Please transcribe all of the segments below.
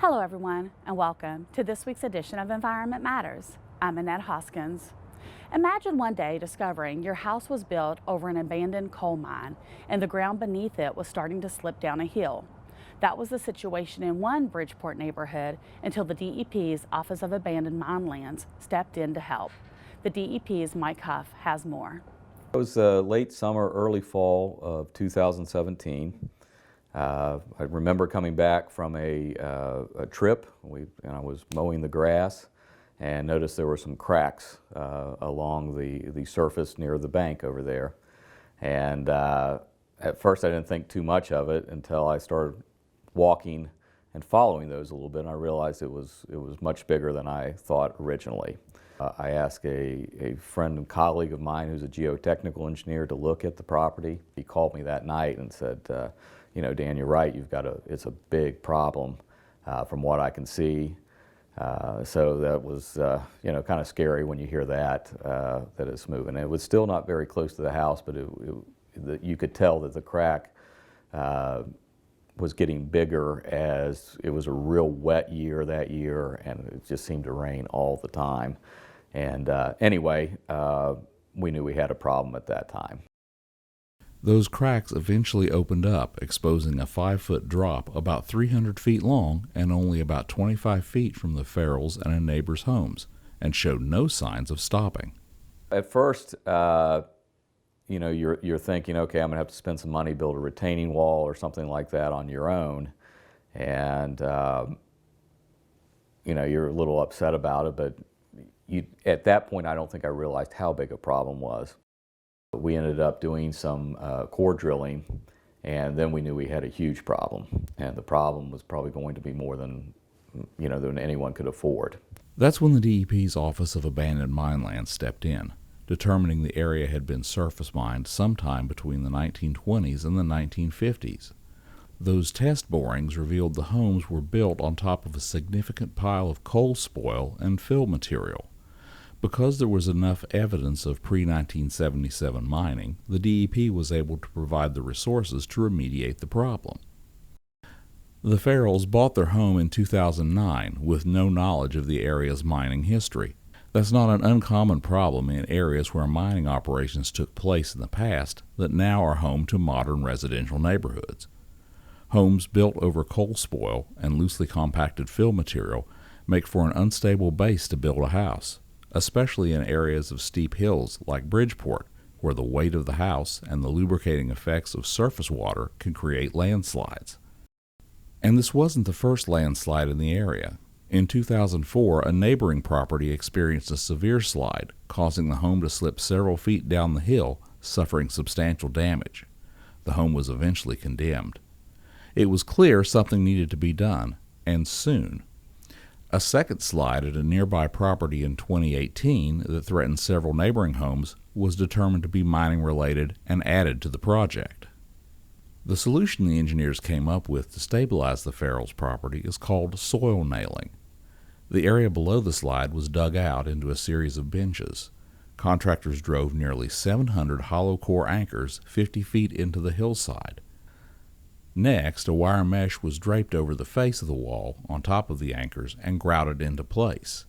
Hello everyone, and welcome to this week's edition of Environment Matters. I'm Annette Hoskins. Imagine one day discovering your house was built over an abandoned coal mine and the ground beneath it was starting to slip down a hill. That was the situation in one Bridgeport neighborhood until the DEP's Office of Abandoned Mine Lands stepped in to help. The DEP's Mike Huff has more. It was late summer, early fall of 2017. I remember coming back from a trip. I was mowing the grass and noticed there were some cracks along the surface near the bank over there. And at first I didn't think too much of it until I started walking and following those a little bit, and I realized it was much bigger than I thought originally. I asked a friend and colleague of mine who's a geotechnical engineer to look at the property. He called me that night and said, you know, Dan, you're right, it's a big problem from what I can see. So that was, you know, kind of scary when you hear that it's moving. It was still not very close to the house, but you could tell that the crack was getting bigger as it was a real wet year that year, and it just seemed to rain all the time. And anyway, we knew we had a problem at that time. Those cracks eventually opened up, exposing a 5-foot drop about 300 feet long and only about 25 feet from the Farrells and a neighbor's homes, and showed no signs of stopping. At first, you know, you're thinking, okay, I'm going to have to spend some money, build a retaining wall or something like that on your own, and you know, you're a little upset about it, but at that point, I don't think I realized how big a problem was. We ended up doing some core drilling, and then we knew we had a huge problem, and the problem was probably going to be more than, you know, than anyone could afford. That's when the DEP's Office of Abandoned Mine Lands stepped in, determining the area had been surface mined sometime between the 1920s and the 1950s. Those test borings revealed the homes were built on top of a significant pile of coal spoil and fill material. Because there was enough evidence of pre-1977 mining, the DEP was able to provide the resources to remediate the problem. The Farrells bought their home in 2009 with no knowledge of the area's mining history. That's not an uncommon problem in areas where mining operations took place in the past that now are home to modern residential neighborhoods. Homes built over coal spoil and loosely compacted fill material make for an unstable base to build a house, especially in areas of steep hills like Bridgeport, where the weight of the house and the lubricating effects of surface water can create landslides. And this wasn't the first landslide in the area. In 2004, a neighboring property experienced a severe slide, causing the home to slip several feet down the hill, suffering substantial damage. The home was eventually condemned. It was clear something needed to be done, and soon. A second slide at a nearby property in 2018 that threatened several neighboring homes was determined to be mining-related and added to the project. The solution the engineers came up with to stabilize the Farrells' property is called soil nailing. The area below the slide was dug out into a series of benches. Contractors drove nearly 700 hollow core anchors 50 feet into the hillside. Next, a wire mesh was draped over the face of the wall on top of the anchors and grouted into place.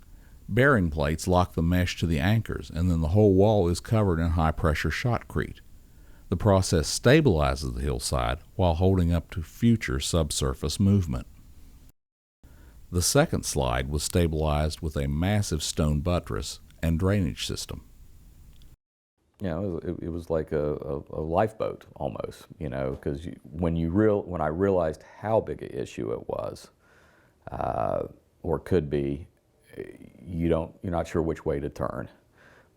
Bearing plates lock the mesh to the anchors, and then the whole wall is covered in high-pressure shotcrete. The process stabilizes the hillside while holding up to future subsurface movement. The second slide was stabilized with a massive stone buttress and drainage system. You know, it was like a lifeboat almost, you know, because when I realized how big an issue it was, or could be, you're not sure which way to turn.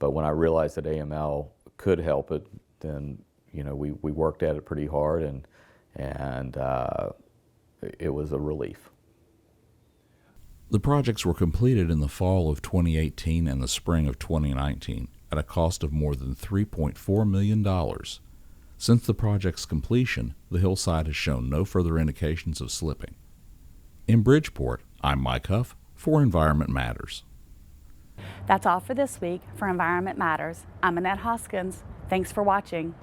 But when I realized that AML could help it, then, you know, we worked at it pretty hard, and it was a relief. The projects were completed in the fall of 2018 and the spring of 2019 at a cost of more than $3.4 million. Since the project's completion, the hillside has shown no further indications of slipping. In Bridgeport, I'm Mike Huff for Environment Matters. That's all for this week for Environment Matters. I'm Annette Hoskins. Thanks for watching.